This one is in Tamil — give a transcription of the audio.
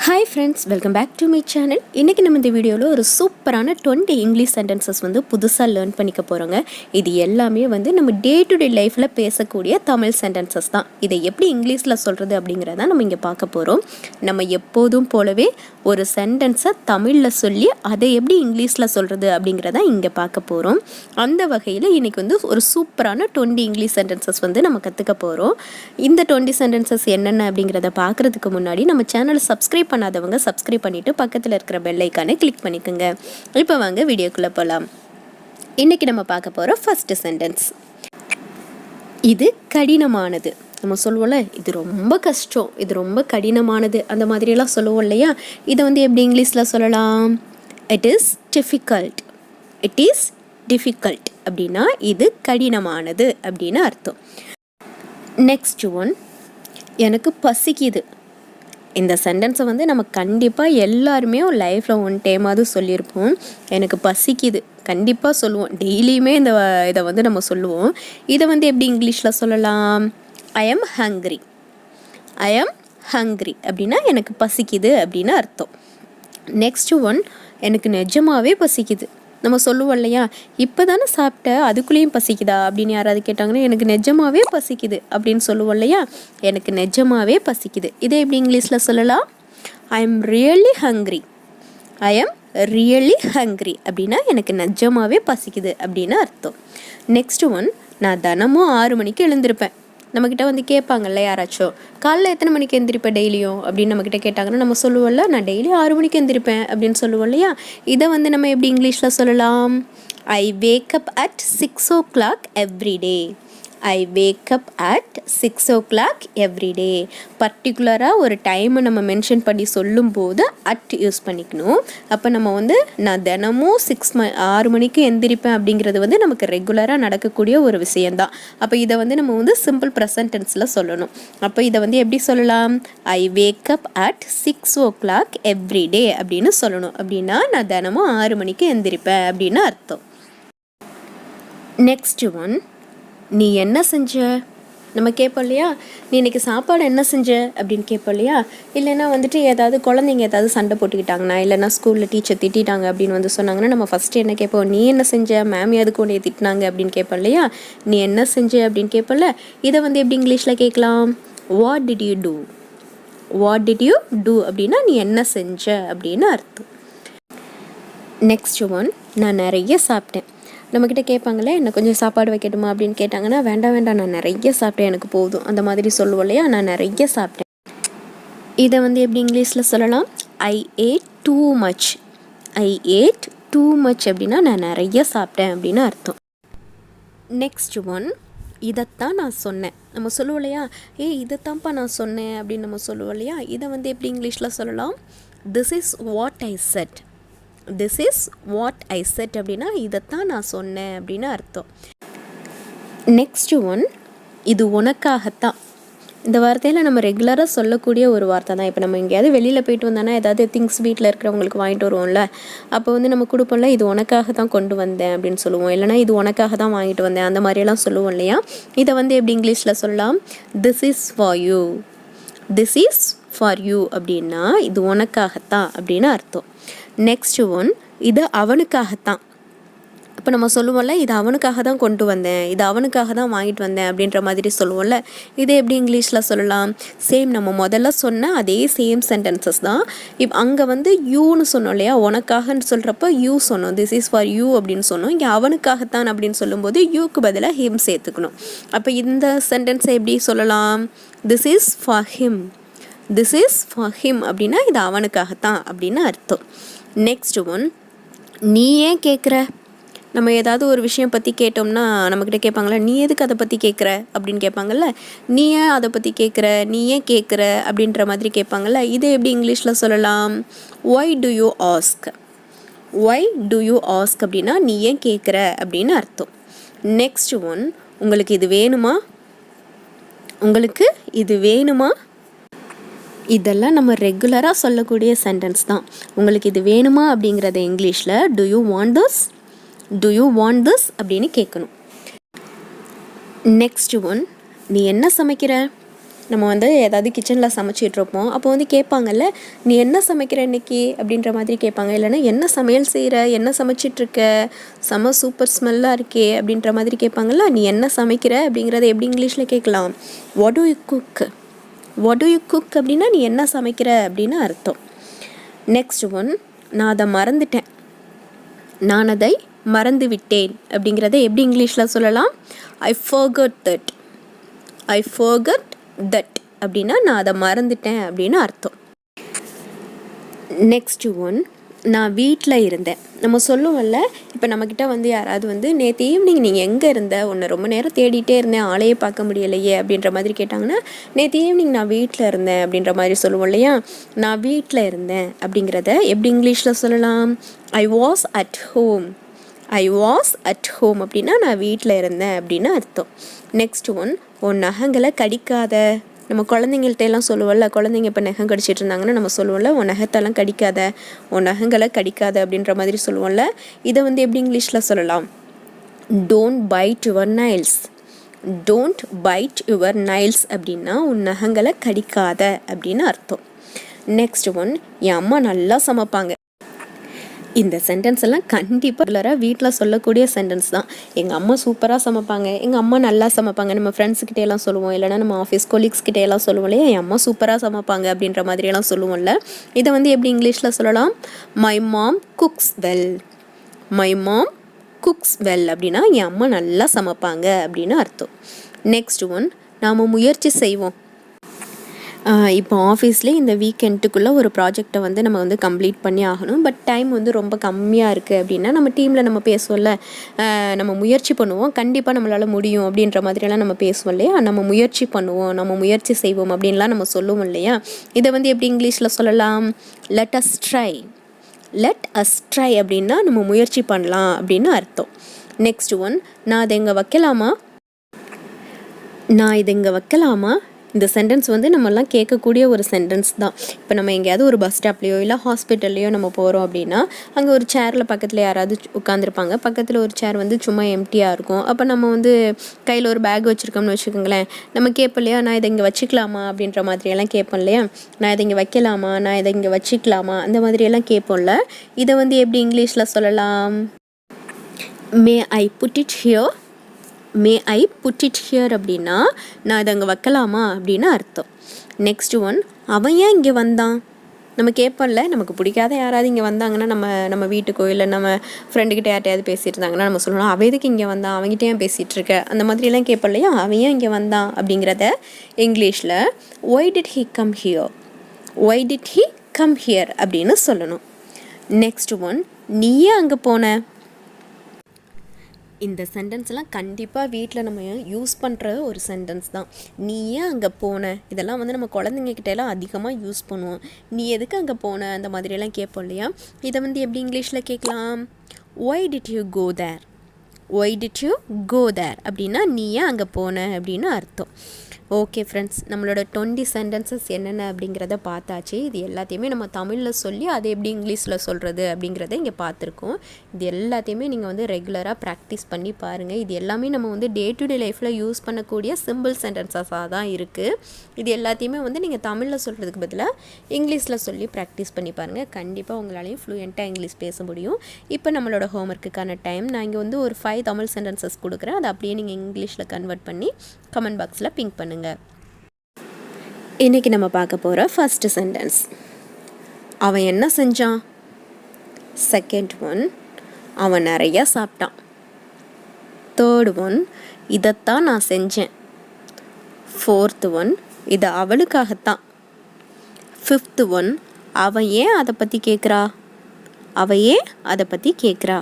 Hi friends, welcome back to my channel. இன்னைக்கு நம்ம இந்த வீடியோவில் ஒரு சூப்பரான 20 இங்கிலீஷ் சென்டென்சஸ் புதுசாக லேர்ன் பண்ணிக்க போகிறோங்க. இது எல்லாமே நம்ம டே டு டே லைஃப்பில் பேசக்கூடிய தமிழ் சென்டென்சஸ் தான். இதை எப்படி இங்கிலீஷில் சொல்கிறது அப்படிங்கிறத நம்ம இங்கே பார்க்க போகிறோம். நம்ம எப்போதும் போலவே ஒரு சென்டென்ஸை தமிழில் சொல்லி அதை எப்படி இங்கிலீஷில் சொல்கிறது அப்படிங்கிறத இங்கே பார்க்க போகிறோம். அந்த வகையில் இன்றைக்கி ஒரு சூப்பரான 20 இங்கிலீஷ் சென்டென்சஸ் நம்ம கற்றுக்க போகிறோம். இந்த 20 சென்டென்சஸ் என்னென்ன அப்படிங்கிறத பார்க்குறதுக்கு முன்னாடி நம்ம சேனலை சப்ஸ்கிரைப் பண்ணாதவங்க சப்ஸ்கிரைப் பண்ணிட்டு பக்கத்தில் இருக்கிற பெல் ஐக்கானை கிளிக் பண்ணிக்கோங்க. இப்போ வாங்க வீடியோக்குள்ளே போகலாம். இன்னைக்கு நம்ம பார்க்க போகிற ஃபர்ஸ்ட் சென்டென்ஸ், இது கடினமானது. நம்ம சொல்லுவோம்ல, இது ரொம்ப கஷ்டம், இது ரொம்ப கடினமானது, அந்த மாதிரியெல்லாம் சொல்லுவோம் இல்லையா? இதை எப்படி இங்கிலீஷில் சொல்லலாம்? It is difficult. It is difficult அப்படின்னா இது கடினமானது அப்படின்னு அர்த்தம். நெக்ஸ்ட் ஒன், எனக்கு பசிக்குது. இந்த சென்டென்ஸை நம்ம கண்டிப்பாக எல்லாருமே லைஃப்பில் ஒன் டைமாவது சொல்லியிருப்போம். எனக்கு பசிக்குது கண்டிப்பாக சொல்லுவோம், டெய்லியுமே இதை நம்ம சொல்லுவோம். இதை எப்படி இங்கிலீஷில் சொல்லலாம்? I am hungry. I am hungry அப்படின்னா எனக்கு பசிக்குது அப்படின்னு அர்த்தம். நெக்ஸ்ட் ஒன், எனக்கு நிஜமாவே பசிக்குது. நம்ம சொல்லுவோம் இல்லையா, இப்போ தானே சாப்பிட்ட அதுக்குள்ளேயும் பசிக்குதா அப்படின்னு யாராவது கேட்டாங்கன்னா எனக்கு நிஜமாவே பசிக்குது அப்படின்னு சொல்லுவோம் இல்லையா? எனக்கு நிஜமாவே பசிக்குது. இதை எப்படி இங்கிலீஷில் சொல்லலாம்? I am really hungry. I am really hungry அப்படின்னா எனக்கு நிஜமாவே பசிக்குது அப்படின்னு அர்த்தம். நெக்ஸ்ட் ஒன், நான் தினமும் 6 மணிக்கு எழுந்திருப்பேன். நம்மக்கிட்ட கேட்பாங்கல்ல யாராச்சும், காலைல எத்தனை மணிக்கு எழுந்திருப்பேன் டெய்லியும் அப்படின்னு நம்மக்கிட்ட கேட்டாங்கன்னா நம்ம சொல்லுவோம்ல, நான் டெய்லி 6 மணிக்கு எழுந்திருப்பேன் அப்படின்னு சொல்லுவோம் இல்லையா? இதை நம்ம எப்படி இங்கிலீஷில் சொல்லலாம்? ஐ wake up at 6 o'clock every day. I wake up at 6 o'clock every day. பர்டிகுலராக ஒரு டைமை நம்ம மென்ஷன் பண்ணி சொல்லும்போது அட் யூஸ் பண்ணிக்கணும். அப்போ நம்ம நான் தினமும் 6 மணிக்கு எந்திரிப்பேன் அப்படிங்கிறது நமக்கு ரெகுலராக நடக்கக்கூடிய ஒரு விஷயந்தான். அப்போ இதை நம்ம சிம்பிள் ப்ரெசன்ட் டென்ஸில் சொல்லணும். அப்போ இதை எப்படி சொல்லலாம்? ஐ wake up at 6 o'clock every day அப்படின்னு சொல்லணும். அப்படின்னா நான் தினமும் 6 மணிக்கு எந்திரிப்பேன் அப்படின்னு அர்த்தம். நெக்ஸ்ட் ஒன், நீ என்ன செஞ்ச? நம்ம கேட்போம் இல்லையா, நீ இன்றைக்கி சாப்பாடு என்ன செஞ்ச அப்படின்னு கேட்போம் இல்லையா? இல்லைன்னா ஏதாவது குழந்தைங்க ஏதாவது சண்டை போட்டுக்கிட்டாங்கன்னா, இல்லைனா ஸ்கூலில் டீச்சர் திட்டாங்க அப்படின்னு சொன்னாங்கன்னா நம்ம ஃபஸ்ட்டு என்ன கேட்போம்? நீ என்ன செஞ்ச? மேம் எதுக்கு உன்னைய திட்டினாங்க அப்படின்னு கேட்போம் இல்லையா? நீ என்ன செஞ்ச அப்படின்னு கேட்போம்ல. இதை எப்படி இங்கிலீஷில் கேட்கலாம்? What did you do. What did you do அப்படின்னா நீ என்ன செஞ்ச அப்படின்னு அர்த்தம். நெக்ஸ்ட் ஒன், நான் நிறைய சாப்பிட்டேன். நம்மக்கிட்ட கேட்பாங்களே, என்ன கொஞ்சம் சாப்பாடு வைக்கட்டுமா அப்படின்னு கேட்டாங்கன்னா வேண்டாம் நான் நிறைய சாப்பிட்டேன், எனக்கு போதும், அந்த மாதிரி சொல்லுவோம் இல்லையா? நான் நிறைய சாப்பிட்டேன். இதை எப்படி இங்கிலீஷில் சொல்லலாம்? I ate too much. I ate too much அப்படின்னா நான் நிறைய சாப்பிட்டேன் அப்படின்னு அர்த்தம். நெக்ஸ்ட் ஒன், இதைத்தான் நான் சொன்னேன். நம்ம சொல்லுவோம் இல்லையா, இதைத்தான்ப்பா நான் சொன்னேன் அப்படின்னு நம்ம சொல்லுவோம் இல்லையா? இதை எப்படி இங்கிலீஷில் சொல்லலாம்? This is what I set. This is what I set அப்படின்னா இதைத்தான் நான் சொன்னேன் அப்படின்னு அர்த்தம். நெக்ஸ்ட் ஒன், இது உனக்காகத்தான். இந்த வார்த்தையில் நம்ம ரெகுலராக சொல்லக்கூடிய ஒரு வார்த்தை தான். இப்போ நம்ம எங்கேயாவது வெளியில் போயிட்டு வந்தோன்னா ஏதாவது திங்ஸ் வீட்டில் இருக்கிறவங்களுக்கு வாங்கிட்டு வருவோம்ல, அப்போ நம்ம கொடுப்போம்ல, இது உனக்காக தான் கொண்டு வந்தேன் அப்படின்னு சொல்லுவோம். இல்லைனா இது உனக்காக தான் வாங்கிட்டு வந்தேன், அந்த மாதிரியெல்லாம் சொல்லுவோம் இல்லையா? இதை எப்படி இங்கிலீஷில் சொல்லலாம்? This is for you. This is for you அப்படின்னா இது உனக்காகத்தான் அப்படின்னு அர்த்தம். நெக்ஸ்ட் ஒன், இது அவனுக்காகத்தான். இப்போ நம்ம சொல்லுவோம்ல, இது அவனுக்காக தான் கொண்டு வந்தேன், இது அவனுக்காக தான் வாங்கிட்டு வந்தேன் அப்படின்ற மாதிரி சொல்லுவோம்ல. இதை எப்படி இங்கிலீஷில் சொல்லலாம்? சேம் நம்ம முதல்ல சொன்ன அதே சேம் சென்டென்சஸ் தான். அங்கே யூன்னு சொன்னோம் இல்லையா? உனக்காகன்னு சொல்கிறப்ப யூ சொன்னோம், திஸ் இஸ் ஃபார் யூ அப்படின்னு சொன்னோம். இங்கே அவனுக்காகத்தான் அப்படின்னு சொல்லும்போது யூக்கு பதிலாக ஹிம் சேர்த்துக்கணும். அப்போ இந்த சென்டென்ஸை எப்படி சொல்லலாம்? This is for him. This is for him அப்படின்னா இது அவனுக்காகத்தான் அப்படின்னு அர்த்தம். நெக்ஸ்ட் ஒன், நீ ஏன் கேட்குற? நம்ம ஏதாவது ஒரு விஷயம் பற்றி கேட்டோம்னா நம்மக்கிட்ட கேட்பாங்களா, நீ எதுக்கு அதை பற்றி கேட்குற அப்படின்னு கேட்பாங்கல்ல. நீ ஏன் அதை பற்றி கேட்குற, நீ ஏன் கேட்குற அப்படின்ற மாதிரி கேட்பாங்கல்ல. இதை எப்படி இங்கிலீஷில் சொல்லலாம்? Why do you ask. Why do you ask அப்படின்னா நீ ஏன் கேட்குற அப்படின்னு அர்த்தம். நெக்ஸ்ட் ஒன், உங்களுக்கு இது வேணுமா? உங்களுக்கு இது வேணுமா? இதெல்லாம் நம்ம ரெகுலராக சொல்லக்கூடிய சென்டென்ஸ் தான். உங்களுக்கு இது வேணுமா அப்படிங்கிறத இங்கிலீஷில் to you want this. To you want this அப்படின்னு கேட்கணும். நெக்ஸ்ட் ஒன், நீ என்ன சமைக்கிற? நம்ம வந்து ஏதாவது கிச்சனில் சமைச்சிட்ருப்போம். அப்போ வந்து கேட்பாங்கல்ல, நீ என்ன சமைக்கிற இன்னைக்கு அப்படின்ற மாதிரி கேட்பாங்க. இல்லைன்னா என்ன சமையல் செய்கிற, என்ன சமைச்சிட்ருக்க, செம சூப்பர் ஸ்மெல்லாக இருக்கே அப்படின்ற மாதிரி கேட்பாங்கல்ல. நீ என்ன சமைக்கிற அப்படிங்கிறத எப்படி இங்கிலீஷில் கேட்கலாம்? What to you cook? What to you cook அப்படின்னா நீ என்ன சமைக்கிற அப்படின்னு அர்த்தம். நெக்ஸ்ட் ஒன், நான் அதை மறந்துட்டேன், நான் அதை மறந்து விட்டேன் அப்படிங்கிறத எப்படி இங்கிலீஷில் சொல்லலாம்? ஐ forgot that. I forgot that அப்படின்னா நான் அதை மறந்துட்டேன் அப்படின்னு அர்த்தம். நெக்ஸ்ட் ஒன், நான் வீட்டில் இருந்தேன். நம்ம சொல்லுவோம்ல, இப்போ நம்மக்கிட்ட வந்து யாராவது வந்து நேற்று ஈவினிங் நீங்கள் எங்கே இருந்த, உன்னை ரொம்ப நேரம் தேடிட்டே இருந்தேன், ஆளையே பார்க்க முடியலையே அப்படின்ற மாதிரி கேட்டாங்கன்னா, நேற்று ஈவினிங் நான் வீட்டில் இருந்தேன் அப்படின்ற மாதிரி சொல்லுவோம் இல்லையா? நான் வீட்டில் இருந்தேன் அப்படிங்கிறத எப்படி இங்கிலீஷில் சொல்லலாம்? I was at home. I was at home அப்படின்னா நான் வீட்டில் இருந்தேன் அப்படின்னு அர்த்தம். நெக்ஸ்ட் ஒன், உன் நகங்களை கடிக்காத. நம்ம குழந்தைங்கள்ட்ட எல்லாம் சொல்லுவோம்ல, குழந்தைங்க இப்போ நகம் கடிச்சிட்டு இருந்தாங்கன்னா நம்ம சொல்லுவோம்ல, உன் நகத்தெல்லாம் கடிக்காத, உன் நகங்களை கடிக்காத அப்படின்ற மாதிரி சொல்லுவோம்ல. இதை வந்து எப்படி இங்கிலீஷில் சொல்லலாம்? Don't bite your Niles. Don't bite your Niles அப்படின்னா உன் நகங்களை கடிக்காத அப்படின்னு அர்த்தம். நெக்ஸ்ட் ஒன், என் அம்மா நல்லா சமைப்பாங்க. இந்த சென்டென்ஸ் எல்லாம் கண்டிப்பாக ரெகுலராக வீட்டில் சொல்லக்கூடிய சென்டென்ஸ் தான். எங்கள் அம்மா சூப்பராக சமைப்பாங்க, எங்கள் அம்மா நல்லா சமைப்பாங்க. நம்ம ஃப்ரெண்ட்ஸ்கிட்டே எல்லாம் சொல்லுவோம், இல்லைனா நம்ம ஆஃபீஸ் கொலீக்ஸ்கிட்டே எல்லாம் சொல்லுவோம் இல்லையா, என் அம்மா சூப்பராக சமைப்பாங்க அப்படின்ற மாதிரியெல்லாம் சொல்லுவோம்ல. இதை வந்து எப்படி இங்கிலீஷில் சொல்லலாம்? My mom cooks well. My mom cooks well அப்படின்னா என் அம்மா நல்லா சமைப்பாங்க அப்படின்னு அர்த்தம். நெக்ஸ்ட் ஒன், நாம் முயற்சி செய்வோம். இப்போ ஆஃபீஸ்லேயே இந்த வீக்கெண்டுக்குள்ளே ஒரு ப்ராஜெக்டை வந்து நம்ம வந்து கம்ப்ளீட் பண்ணி ஆகணும். பட் டைம் வந்து ரொம்ப கம்மியாக இருக்குது அப்படின்னா நம்ம டீமில் நம்ம பேசுவோம்ல, நம்ம முயற்சி பண்ணுவோம், கண்டிப்பாக நம்மளால் முடியும் அப்படின்ற மாதிரியெல்லாம் நம்ம பேசுவோம் இல்லையா? நம்ம முயற்சி பண்ணுவோம், நம்ம முயற்சி செய்வோம் அப்படின்லாம் நம்ம சொல்லுவோம் இல்லையா? இதை வந்து எப்படி இங்கிலீஷில் சொல்லலாம்? Let us try. Let us try அப்படின்னா நம்ம முயற்சி பண்ணலாம் அப்படின்னு அர்த்தம். நெக்ஸ்ட் ஒன், நான் அதை இங்கே வைக்கலாமா. நான் இதை இங்கே வைக்கலாமா. இந்த சென்டென்ஸ் வந்து நம்மலாம் கேட்கக்கூடிய ஒரு சென்டென்ஸ் தான். இப்போ நம்ம எங்கேயாவது ஒரு பஸ் ஸ்டாப்லேயோ இல்லை ஹாஸ்பிட்டல்லையோ நம்ம போகிறோம் அப்படின்னா அங்கே ஒரு சேரில் பக்கத்தில் யாராவது உட்காந்துருப்பாங்க, பக்கத்தில் ஒரு சேர் வந்து சும்மா எம்டியாக இருக்கும். அப்போ நம்ம வந்து கையில் ஒரு பேக் வச்சுருக்கோம்னு வச்சுக்கோங்களேன், நம்ம கேட்போம் இல்லையா, நான் இதை இங்கே வச்சுக்கலாமா அப்படின்ற மாதிரியெல்லாம் கேட்போம் இல்லையா? நான் இதை இங்கே வைக்கலாமா, நான் இதை இங்கே வச்சுக்கலாமா, அந்த மாதிரியெல்லாம் கேட்போம்ல. இதை வந்து எப்படி இங்கிலீஷில் சொல்லலாம்? May I put it here. May I put it here அப்படின்னா நான் இதை அங்கே வைக்கலாமா அப்படின்னு அர்த்தம். நெக்ஸ்ட் ஒன், அவன் ஏன் இங்கே வந்தான். நம்ம கேட்போம்ல, நமக்கு பிடிக்காத யாராவது இங்கே வந்தாங்கன்னா நம்ம வீட்டுக்கோ இல்லை நம்ம ஃப்ரெண்டுக்கிட்ட யார்ட்டையாவது பேசிட்டு இருந்தாங்கன்னா நம்ம சொல்லணும், அவன் எதுக்கு இங்கே வந்தான், அவங்ககிட்ட ஏன் பேசிகிட்டு இருக்க, அந்த மாதிரிலாம் கேட்போம் இல்லையா? அவன் ஏன் இங்கே வந்தான் அப்படிங்கிறத இங்கிலீஷில் why did he come here. Why did he come here அப்படின்னு சொல்லணும். நெக்ஸ்ட் ஒன், நீ ஏன் அங்கே போன. இந்த சென்டென்ஸ்லாம் கண்டிப்பாக வீட்டில் நம்ம யூஸ் பண்ணுற ஒரு சென்டென்ஸ் தான். நீ ஏன் அங்கே போன, இதெல்லாம் வந்து நம்ம குழந்தைங்கக்கிட்டலாம் அதிகமாக யூஸ் பண்ணுவோம். நீ எதுக்கு அங்கே போன அந்த மாதிரியெல்லாம் கேட்போம் இல்லையா? இதை வந்து எப்படி இங்கிலீஷில் கேட்கலாம்? Why did you go there. Why did you go there அப்படின்னா நீ ஏன் அங்கே போன அப்படின்னு அர்த்தம். ஓகே ஃப்ரெண்ட்ஸ், நம்மளோட 20 சென்டென்சஸ் என்னென்ன அப்படிங்கிறத பார்த்தாச்சு. இது எல்லாத்தையுமே நம்ம தமிழில் சொல்லி அதை எப்படி இங்கிலீஷில் சொல்கிறது அப்படிங்கிறத இங்கே பார்த்துருக்கோம். இது எல்லாத்தையுமே நீங்கள் வந்து ரெகுலராக ப்ராக்டிஸ் பண்ணி பாருங்கள். இது எல்லாமே நம்ம வந்து டே டு டே லைஃப்பில் யூஸ் பண்ணக்கூடிய சிம்பிள் சென்டென்சஸாக தான் இருக்குது. இது எல்லாத்தையுமே வந்து நீங்கள் தமிழில் சொல்கிறதுக்கு பதிலாக இங்கிலீஷில் சொல்லி ப்ராக்டிஸ் பண்ணி பாருங்கள். கண்டிப்பாக உங்களாலையும் ஃப்ளூயண்ட்டாக இங்கிலீஷ் பேச முடியும். இப்போ நம்மளோட ஹோம்ஒர்க்குக்கான டைம். நான் இங்கே வந்து ஒரு 5 தமிழ் சென்டென்சஸ் கொடுக்குறேன். அதை அப்படியே நீங்கள் இங்கிலீஷில் கன்வெர்ட் பண்ணி கமெண்ட் பாக்ஸில் பிங்க் பண்ணுங்கள். இன்னைக்கு நம்ம பார்க்க போகிற ஃபர்ஸ்ட் சென்டென்ஸ், அவன் என்ன செஞ்சான். செகண்ட் ஒன், அவன் நிறையா சாப்பிட்டான். தேர்ட் ஒன், இதைத்தான் நான் செஞ்சேன். ஃபோர்த் ஒன், இது அவளுக்காகத்தான். ஃபிஃப்த் ஒன், அவன் ஏன் அதை பற்றி கேட்குறா. அவ ஏன் அதை பற்றி கேட்குறா.